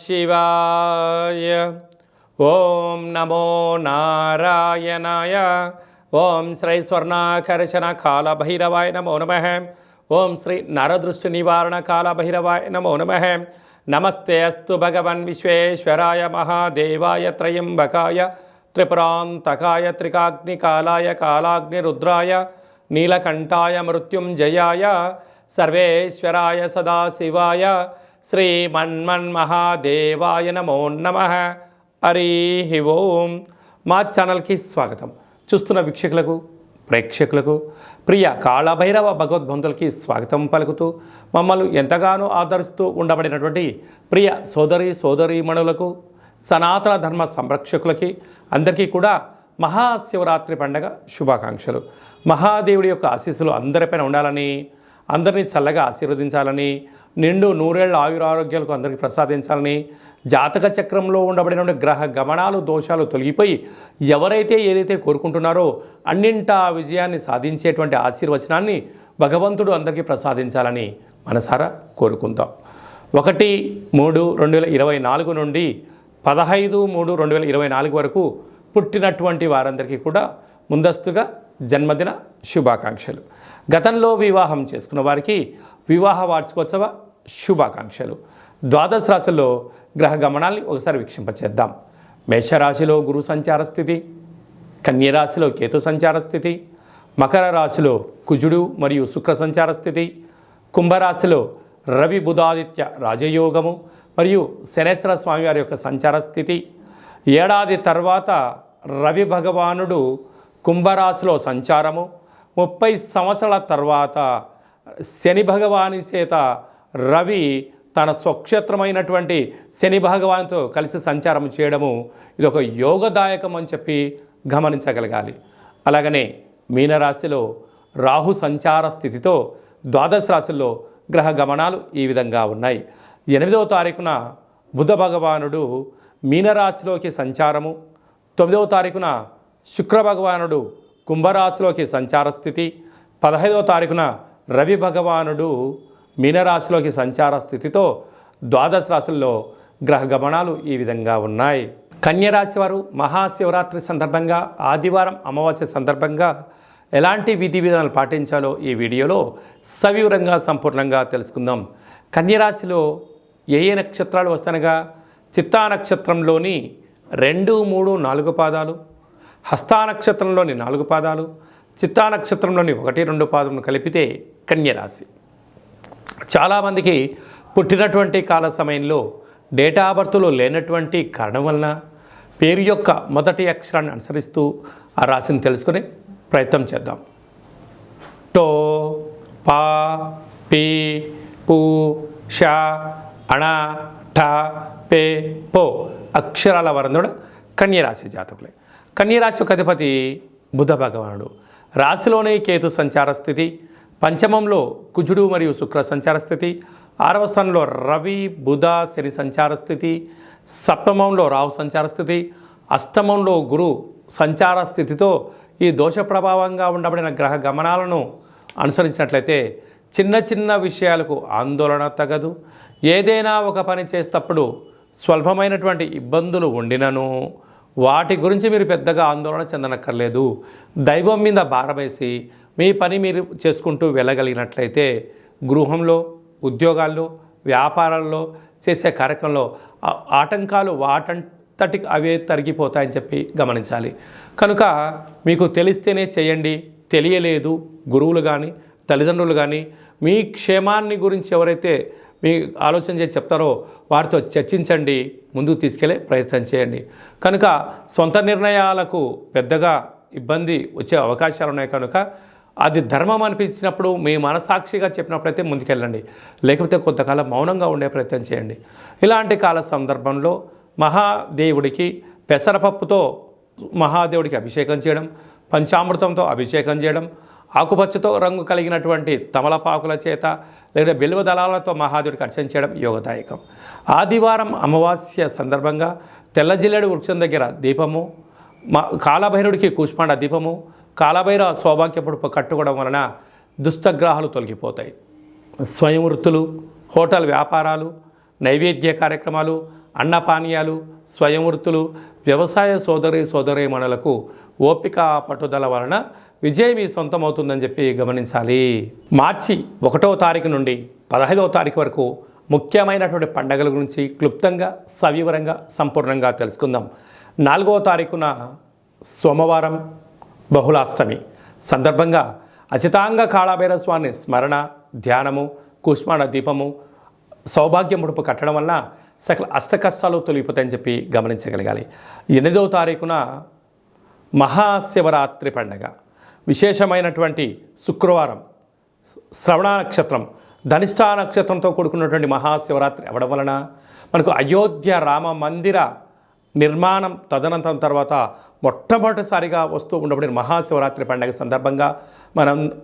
శివాయ. ఓం నమో నారాయణాయ. ఓం శ్రీ స్వర్ణాకర్షణ కాళభైరవాయ నమో నమః. ఓం శ్రీ నరదృష్టి నివారణ కాళభైరవాయ నమో నమః. నమస్తే అస్తు భగవన్ విశ్వేశ్వరాయ మహాదేవాయ త్రయంబకాయ త్రిపురాంతకాయ త్రికాగ్నికాలాయ కాలాగ్నిరుద్రాయ నీలకంఠాయ మృత్యుంజయాయ సర్వేశ్వరాయ సదాశివాయ శ్రీమన్మన్మహాదేవాయ నమో నమః. హరి ఓం. మా ఛానల్కి స్వాగతం. చూస్తున్న వీక్షకులకు ప్రేక్షకులకు ప్రియ కాళభైరవ భగవద్బంధులకి స్వాగతం పలుకుతూ మమ్మల్ని ఎంతగానో ఆదరిస్తూ ఉండబడినటువంటి ప్రియ సోదరీమణులకు సనాతన ధర్మ సంరక్షకులకి అందరికీ కూడా మహాశివరాత్రి పండగ శుభాకాంక్షలు. మహాదేవుడి యొక్క ఆశీస్సులు అందరిపైన ఉండాలని, అందరినీ చల్లగా ఆశీర్వదించాలని, నిండు నూరేళ్ల ఆయురారోగ్యాలకు అందరికీ ప్రసాదించాలని, జాతక చక్రంలో ఉండబడిన గ్రహ గమనాలు దోషాలు తొలగిపోయి ఎవరైతే ఏదైతే కోరుకుంటున్నారో అన్నింటా విజయాన్ని సాధించేటువంటి ఆశీర్వచనాన్ని భగవంతుడు అందరికీ ప్రసాదించాలని మనసారా కోరుకుందాం. 1-3-2024 నుండి 15-3-2024 వరకు పుట్టినటువంటి వారందరికీ కూడా ముందస్తుగా జన్మదిన శుభాకాంక్షలు. గతంలో వివాహం చేసుకున్న వారికి వివాహ వార్షికోత్సవ శుభాకాంక్షలు. ద్వాదశ రాశుల్లో గ్రహ గమనాల్ని ఒకసారి వీక్షింపచేద్దాం. మేషరాశిలో గురు సంచార స్థితి, కన్యరాశిలో కేతు సంచార స్థితి, మకర రాశిలో కుజుడు మరియు శుక్ర సంచార స్థితి, కుంభరాశిలో రవి బుధాదిత్య రాజయోగము మరియు శనేశ్వర స్వామివారి యొక్క సంచార స్థితి. ఏడాది తర్వాత రవి భగవానుడు కుంభరాశిలో సంచారము, 30 సంవత్సరాల తర్వాత శని భగవాని చేత రవి తన స్వక్షేత్రమైనటువంటి శని భగవాన్తో కలిసి సంచారం చేయడము ఇది ఒక యోగదాయకం అని చెప్పి గమనించగలగాలి. అలాగనే మీనరాశిలో రాహు సంచార స్థితితో ద్వాదశ రాశుల్లో గ్రహ గమనాలు ఈ విధంగా ఉన్నాయి. 8వ తారీఖున బుధ భగవానుడు మీనరాశిలోకి సంచారము, 9వ తారీఖున శుక్ర భగవానుడు కుంభరాశిలోకి సంచార స్థితి, 15వ తారీఖున రవి భగవానుడు మీనరాశిలోకి సంచార స్థితితో ద్వాదశ రాశుల్లో గ్రహ గమనాలు ఈ విధంగా ఉన్నాయి. కన్యరాశి వారు మహాశివరాత్రి సందర్భంగా ఆదివారం అమావాస్య సందర్భంగా ఎలాంటి విధి విధానాలు పాటించాలో ఈ వీడియోలో సవివరంగా సంపూర్ణంగా తెలుసుకుందాం. కన్యరాశిలో ఏ నక్షత్రాలు వస్తానగా చిత్తా నక్షత్రంలోని 2, 3, 4 పాదాలు, హస్తా నక్షత్రంలోని 4 పాదాలు, చిత్తా నక్షత్రంలోని 1, 2 పాదములు కలిపితే కన్యరాశి. చాలామందికి పుట్టినటువంటి కాల సమయంలో డేటా ఆఫ్ బర్త్లో లేనటువంటి కారణం వలన పేరు యొక్క మొదటి అక్షరాన్ని అనుసరిస్తూ ఆ రాశిని తెలుసుకునే ప్రయత్నం చేద్దాం. టో, పా, పీ, పు, ష, అణ, ఠ, పే, పో అక్షరాల వరందుడు కన్యరాశి జాతకులే. కన్యరాశి యొక్క అధిపతి బుధ భగవానుడు. రాశిలోనే కేతు సంచార స్థితి, పంచమంలో కుజుడు మరియు శుక్ర సంచార స్థితి, 6వ స్థానంలో రవి బుధ శని సంచార స్థితి, సప్తమంలో రాహు సంచార స్థితి, అష్టమంలో గురు సంచార స్థితితో ఈ దోష ప్రభావంగా ఉండబడిన గ్రహ గమనాలను అనుసరించినట్లయితే చిన్న చిన్న విషయాలకు ఆందోళన తగదు. ఏదైనా ఒక పని చేసేటప్పుడు స్వల్పమైనటువంటి ఇబ్బందులు ఉండినను వాటి గురించి మీరు పెద్దగా ఆందోళన చెందనక్కర్లేదు. దైవం మీద భారమేసి మీ పని మీరు చేసుకుంటూ వెళ్ళగలిగినట్లయితే గృహంలో, ఉద్యోగాల్లో, వ్యాపారాల్లో చేసే కార్యక్రమంలో ఆటంకాలు వాటంతటికి అవే తరిగిపోతాయని చెప్పి గమనించాలి. కనుక మీకు తెలిస్తేనే చేయండి, తెలియలేదు గురువులు కానీ తల్లిదండ్రులు కానీ మీ క్షేమాన్ని గురించి ఎవరైతే మీ ఆలోచన చేసి చెప్తారో వారితో చర్చించండి, ముందుకు తీసుకెళ్లే ప్రయత్నం చేయండి. కనుక సొంత నిర్ణయాలకు పెద్దగా ఇబ్బంది వచ్చే అవకాశాలు ఉన్నాయి. కనుక అది ధర్మం అనిపించినప్పుడు మీ మనసాక్షిగా చెప్పినప్పుడైతే ముందుకెళ్ళండి, లేకపోతే కొంతకాలం మౌనంగా ఉండే ప్రయత్నం చేయండి. ఇలాంటి కాల సందర్భంలో మహాదేవుడికి పెసరపప్పుతో మహాదేవుడికి అభిషేకం చేయడం, పంచామృతంతో అభిషేకం చేయడం, ఆకుపచ్చతో రంగు కలిగినటువంటి తమలపాకుల చేత లేదా బిల్వ దళాలతో మహాదేవుడికి అర్చన చేయడం యోగదాయకం. ఆదివారం అమావాస్య సందర్భంగా తెల్ల జిల్లేడు వృక్షం దగ్గర దీపము, కాళభైరుడికి కూష్మాండ దీపము, కాళభైరవ సౌభాగ్యపుడు కట్టుకోవడం వలన దుష్టగ్రహాలు తొలగిపోతాయి. స్వయం వృత్తులు, హోటల్ వ్యాపారాలు, నైవేద్య కార్యక్రమాలు, అన్నపానీయాలు, స్వయం వృత్తులు, వ్యవసాయ సోదరీమణులకు ఓపిక పట్టుదల వలన విజయం మీ సొంతమవుతుందని చెప్పి గమనించాలి. మార్చి 1వ తారీఖు నుండి 15వ తారీఖు వరకు ముఖ్యమైనటువంటి పండగల గురించి క్లుప్తంగా సవివరంగా సంపూర్ణంగా తెలుసుకుందాం. 4వ తారీఖున సోమవారం బహుళాష్టమి సందర్భంగా అచితాంగ కాళభైరవ స్వామి స్మరణ, ధ్యానము, కూష్మాండ దీపము, సౌభాగ్య ముడుపు కట్టడం వలన సకల అష్టకష్టాలు తొలగిపోతాయని చెప్పి గమనించగలగాలి. 8వ తారీఖున మహాశివరాత్రి పండగ విశేషమైనటువంటి శుక్రవారం, శ్రవణ నక్షత్రం, ధనిష్ఠా నక్షత్రంతో కూడుకున్నటువంటి మహాశివరాత్రి అవ్వడం వలన మనకు అయోధ్య రామ మందిర నిర్మాణం తదనంతరం తర్వాత మొట్టమొదటిసారిగా వస్తూ ఉండబడిన మహాశివరాత్రి పండుగ సందర్భంగా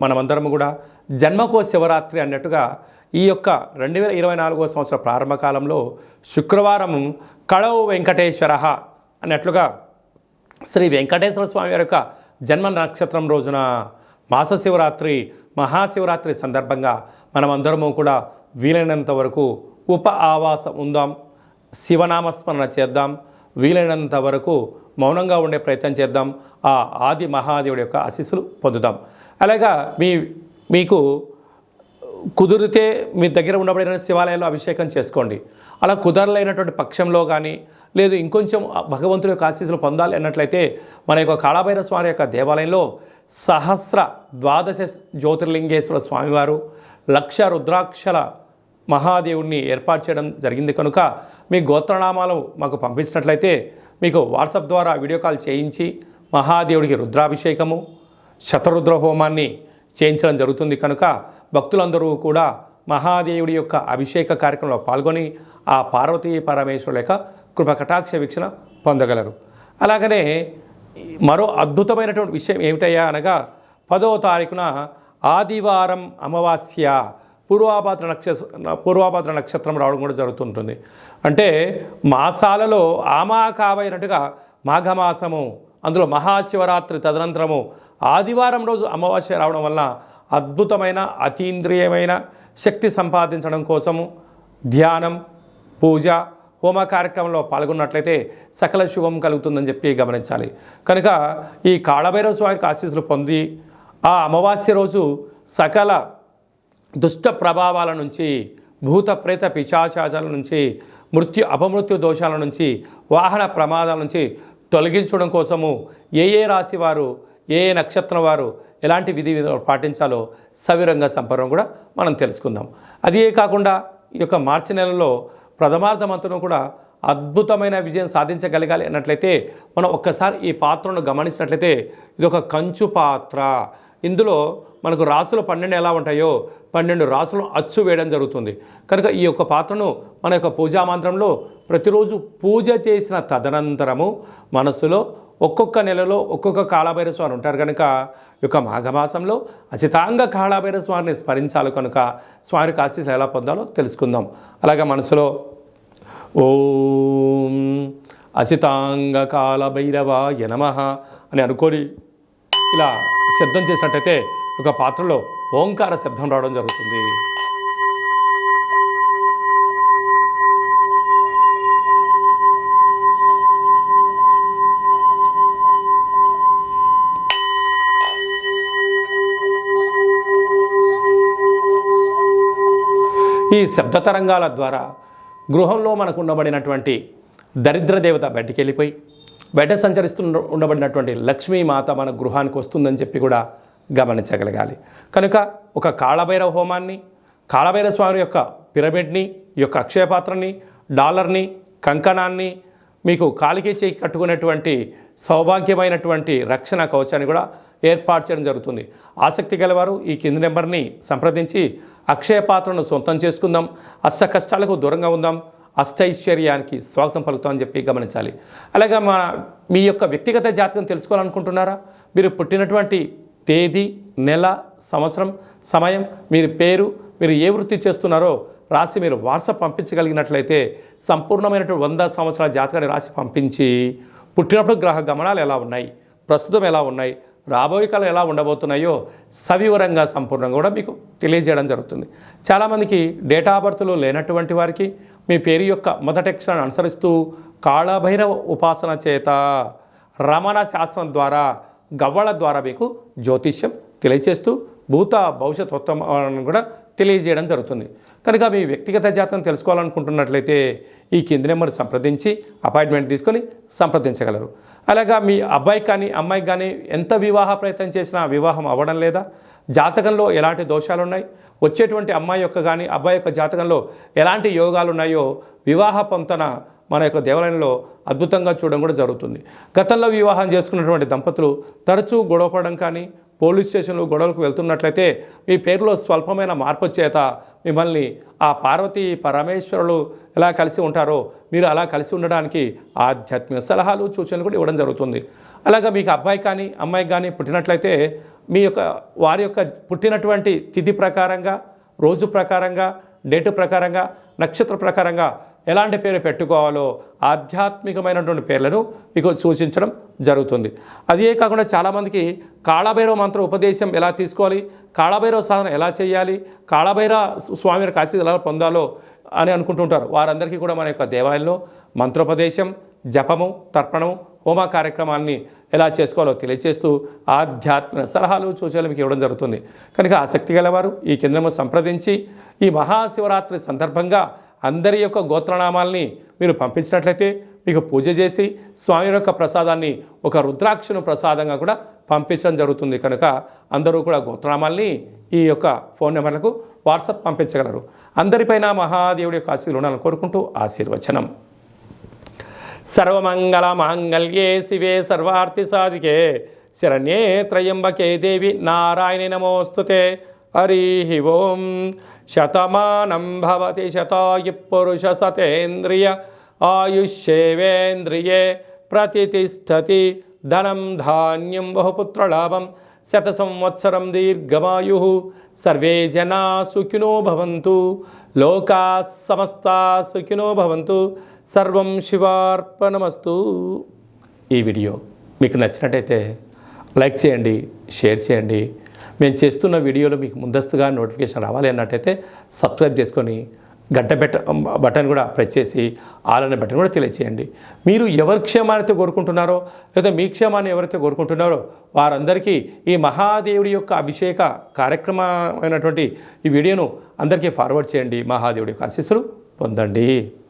మనమందరము కూడా జన్మకో శివరాత్రి అన్నట్టుగా ఈ యొక్క 2024వ సంవత్సర ప్రారంభ కాలంలో శుక్రవారం కళౌ వెంకటేశ్వర అన్నట్లుగా శ్రీ వెంకటేశ్వర స్వామి వారి యొక్క జన్మ నక్షత్రం రోజున మాస శివరాత్రి, మహాశివరాత్రి సందర్భంగా మనమందరము కూడా వీలైనంత వరకు ఉప ఆవాసం ఉందాం, శివనామస్మరణ చేద్దాం, వీలైనంత వరకు మౌనంగా ఉండే ప్రయత్నం చేద్దాం. ఆ ఆది మహాదేవుడి యొక్క ఆశీస్సులు పొందుదాం. అలాగా మీకు కుదిరితే మీ దగ్గర ఉండబడిన శివాలయంలో అభిషేకం చేసుకోండి. అలా కుదరలేనటువంటి పక్షంలో కానీ లేదు ఇంకొంచెం భగవంతుడి యొక్క ఆశీస్సులు పొందాలి అన్నట్లయితే మన యొక్క కాళభైరవ స్వామి యొక్క దేవాలయంలో సహస్ర ద్వాదశ జ్యోతిర్లింగేశ్వర స్వామివారు, 1,00,000 రుద్రాక్షల మహాదేవుడిని ఏర్పాటు చేయడం జరిగింది కనుక మీ గోత్రనామాలు మాకు పంపించినట్లయితే మీకు వాట్సాప్ ద్వారా వీడియో కాల్ చేయించి మహాదేవుడికి రుద్రాభిషేకము, శతరుద్ర హోమాన్ని చేయించడం జరుగుతుంది కనుక భక్తులందరూ కూడా మహాదేవుడి యొక్క అభిషేక కార్యక్రమంలో పాల్గొని ఆ పార్వతీ పరమేశ్వరుల యొక్క కృప కటాక్ష వీక్షణ పొందగలరు. అలాగనే మరో అద్భుతమైనటువంటి విషయం ఏమిటయ్యా అనగా 10వ తారీఖున ఆదివారం అమావాస్య పూర్వాభాద్ర నక్షత్రం రావడం కూడా జరుగుతుంటుంది. అంటే మాసాలలో ఆమాకావైనట్టుగా మాఘమాసము, అందులో మహాశివరాత్రి తదనంతరము ఆదివారం రోజు అమావాస్య రావడం వల్ల అద్భుతమైన అతీంద్రియమైన శక్తి సంపాదించడం కోసము ధ్యానం, పూజ, హోమ కార్యక్రమంలో పాల్గొన్నట్లయితే సకల శుభం కలుగుతుందని చెప్పి గమనించాలి. కనుక ఈ కాళభైరవ స్వామికి ఆశీస్సులు పొంది ఆ అమావాస్య రోజు సకల దుష్ట ప్రభావాల నుంచి, భూత ప్రేత పిశాచాల నుంచి, అపమృత్యు దోషాల నుంచి, వాహన ప్రమాదాల నుంచి తొలగించడం కోసము ఏ రాశి వారు, ఏ నక్షత్రం వారు ఎలాంటి విధి విధాలు పాటించాలో సవిరంగా సంపర్వం కూడా మనం తెలుసుకుందాం. అదే కాకుండా ఈ యొక్క మార్చి నెలలో ప్రథమార్థమంతను కూడా అద్భుతమైన విజయం సాధించగలగాలి అన్నట్లయితే మనం ఒక్కసారి ఈ పాత్రను గమనించినట్లయితే ఇది ఒక కంచు పాత్ర. ఇందులో మనకు రాసులు 12 ఎలా ఉంటాయో 12 రాసులను అచ్చు వేయడం జరుగుతుంది. కనుక ఈ యొక్క పాత్రను మన యొక్క పూజా మంత్రంలో ప్రతిరోజు పూజ చేసిన తదనంతరము మనసులో ఒక్కొక్క నెలలో ఒక్కొక్క కాళభైరవ స్వామి ఉంటారు కనుక ఈ యొక్క మాఘమాసంలో అచితాంగ కాళభైరవ స్వామిని స్మరించాలి కనుక స్వామికి ఆశీస్సులు ఎలా పొందాలో తెలుసుకుందాం. అలాగే మనసులో ఓం అచితాంగ కాళభైరవాయ నమః అని అనుకొని ఇలా శబ్దం చేసినట్టయితే ఒక పాత్రలో ఓంకార శబ్దం రావడం జరుగుతుంది. ఈ శబ్ద తరంగాల ద్వారా గృహంలో మనకు ఉండబడినటువంటి దరిద్ర దేవత బయటికి వెళ్ళిపోయి బయట సంచరిస్తూ ఉండబడినటువంటి లక్ష్మీమాత మన గృహానికి వస్తుందని చెప్పి కూడా గమనించగలగాలి. కనుక ఒక కాళభైరవ హోమాన్ని, కాళభైరవ స్వామి యొక్క పిరమిడ్ని, ఈ యొక్క అక్షయపాత్రని, డాలర్ని, కంకణాన్ని, మీకు కాలికి చేయి కట్టుకునేటువంటి సౌభాగ్యమైనటువంటి రక్షణ కవచాన్ని కూడా ఏర్పాటు చేయడం జరుగుతుంది. ఆసక్తి గలవారు ఈ కింది నెంబర్ని సంప్రదించి అక్షయ పాత్రను సొంతం చేసుకుందాం, అష్ట కష్టాలకు దూరంగా ఉందాం, అష్టైశ్వర్యానికి స్వాగతం పలుకుతామని చెప్పి గమనించాలి. అలాగే మీ యొక్క వ్యక్తిగత జాతకం తెలుసుకోవాలనుకుంటున్నారా? మీరు పుట్టినటువంటి తేదీ, నెల, సంవత్సరం, సమయం, మీరు పేరు, మీరు ఏ వృత్తి చేస్తున్నారో రాసి మీరు వాట్సాప్ పంపించగలిగినట్లయితే సంపూర్ణమైనటువంటి 100 సంవత్సరాల జాతకాన్ని రాసి పంపించి పుట్టినప్పుడు గ్రహ గమనాలు ఎలా ఉన్నాయి, ప్రస్తుతం ఎలా ఉన్నాయి, రాబోయే కాలం ఎలా ఉండబోతున్నాయో సవివరంగా సంపూర్ణంగా కూడా మీకు తెలియజేయడం జరుగుతుంది. చాలామందికి డేటా ఆఫ్ బర్త్లు లేనటువంటి వారికి మీ పేరు యొక్క మొదటి అక్షరాన్ని అనుసరిస్తూ కాళభైరవ ఉపాసన చేత రమణ శాస్త్రం ద్వారా గవ్వల ద్వారా మీకు జ్యోతిష్యం తెలియచేస్తూ భూత భవిష్యత్ ఉత్తమాలను కూడా తెలియజేయడం జరుగుతుంది. కనుక మీ వ్యక్తిగత జాతకం తెలుసుకోవాలనుకుంటున్నట్లయితే ఈ కింది నెంబర్ సంప్రదించి అపాయింట్మెంట్ తీసుకొని సంప్రదించగలరు. అలాగా మీ అబ్బాయికి కానీ అమ్మాయికి కానీ ఎంత వివాహ ప్రయత్నం చేసినా వివాహం అవ్వడం లేదా, జాతకంలో ఎలాంటి దోషాలు ఉన్నాయి, వచ్చేటువంటి అమ్మాయి యొక్క కానీ అబ్బాయి యొక్క జాతకంలో ఎలాంటి యోగాలు ఉన్నాయో వివాహ పొంతన మన యొక్క దేవాలయంలో అద్భుతంగా చూడడం కూడా జరుగుతుంది. గతంలో వివాహం చేసుకున్నటువంటి దంపతులు తరచూ గొడవపడడం కానీ పోలీస్ స్టేషన్లో గొడవలకు వెళ్తున్నట్లయితే మీ పేరులో స్వల్పమైన మార్పు చేత మిమ్మల్ని ఆ పార్వతీ పరమేశ్వరులు ఎలా కలిసి ఉంటారో మీరు అలా కలిసి ఉండడానికి ఆధ్యాత్మిక సలహాలు సూచనలు కూడా ఇవ్వడం జరుగుతుంది. అలాగా మీకు అబ్బాయి కానీ అమ్మాయికి కానీ పుట్టినట్లయితే మీ యొక్క వారి యొక్క పుట్టినటువంటి తిథి ప్రకారంగా, రోజు ప్రకారంగా, డేటు ప్రకారంగా, నక్షత్ర ప్రకారంగా ఎలాంటి పేరు పెట్టుకోవాలో ఆధ్యాత్మికమైనటువంటి పేర్లను మీకు సూచించడం జరుగుతుంది. అదే కాకుండా చాలామందికి కాళభైరవ మంత్ర ఉపదేశం ఎలా తీసుకోవాలి, కాళభైరవ సాధన ఎలా చేయాలి, కాళభైరవ స్వామి ఆశీస్సులు ఎలా పొందాలో అని అనుకుంటుంటారు. వారందరికీ కూడా మన యొక్క దేవాలయంలో మంత్రోపదేశం, జపము, తర్పణము, హోమ కార్యక్రమాలని ఎలా చేసుకోవాలో తెలియజేస్తూ ఆధ్యాత్మిక సలహాలు సూచనలు మీకు ఇవ్వడం జరుగుతుంది. కనుక ఆసక్తి గలవారు ఈ కేంద్రము సంప్రదించి ఈ మహాశివరాత్రి సందర్భంగా అందరి యొక్క గోత్రనామాల్ని మీరు పంపించినట్లయితే మీకు పూజ చేసి స్వామి యొక్క ప్రసాదాన్ని ఒక రుద్రాక్షను ప్రసాదంగా కూడా పంపించడం జరుగుతుంది. కనుక అందరూ కూడా గోత్రనామాల్ని ఈ యొక్క ఫోన్ నెంబర్లకు వాట్సాప్ పంపించగలరు. అందరిపైన మహాదేవుడి యొక్క ఆశీర్వాదాలు ఉండాలని కోరుకుంటూ ఆశీర్వచనం. సర్వమంగళ మాంగళ్యే శివే సర్వార్థి సాధికే శరణ్యే త్రయంబకే దేవి నారాయణి నమోస్తుతే. హరి ఓం. శతమానం భవతి శతాయు పురుష సతేంద్రియ ఆయుష్యేవేంద్రియే ప్రతిష్టతి. ధనం ధాన్యం బహుపుత్రలాభం శత సంవత్సరం దీర్ఘమాయు. సర్వే జనా సుఖినో భవంతు. లోకా సమస్తా సుఖినో భవంతు. సర్వం శివార్పణమస్తు. ఈ వీడియో మీకు నచ్చినట్టయితే లైక్ చేయండి, షేర్ చేయండి. మేము చేస్తున్న వీడియోలు మీకు ముందస్తుగా నోటిఫికేషన్ రావాలి అన్నట్టయితే సబ్స్క్రైబ్ చేసుకొని గంట బటన్ కూడా ప్రెస్ చేసి ఆల్ అనే బటన్ కూడా తెలియచేయండి. మీరు ఎవరి క్షేమాన్ని కోరుకుంటున్నారో లేదా మీ క్షేమాన్ని ఎవరైతే కోరుకుంటున్నారో వారందరికీ ఈ మహాదేవుడి యొక్క అభిషేక కార్యక్రమమైనటువంటి ఈ వీడియోను అందరికీ ఫార్వర్డ్ చేయండి. మహాదేవుడి యొక్క ఆశీస్సులు పొందండి.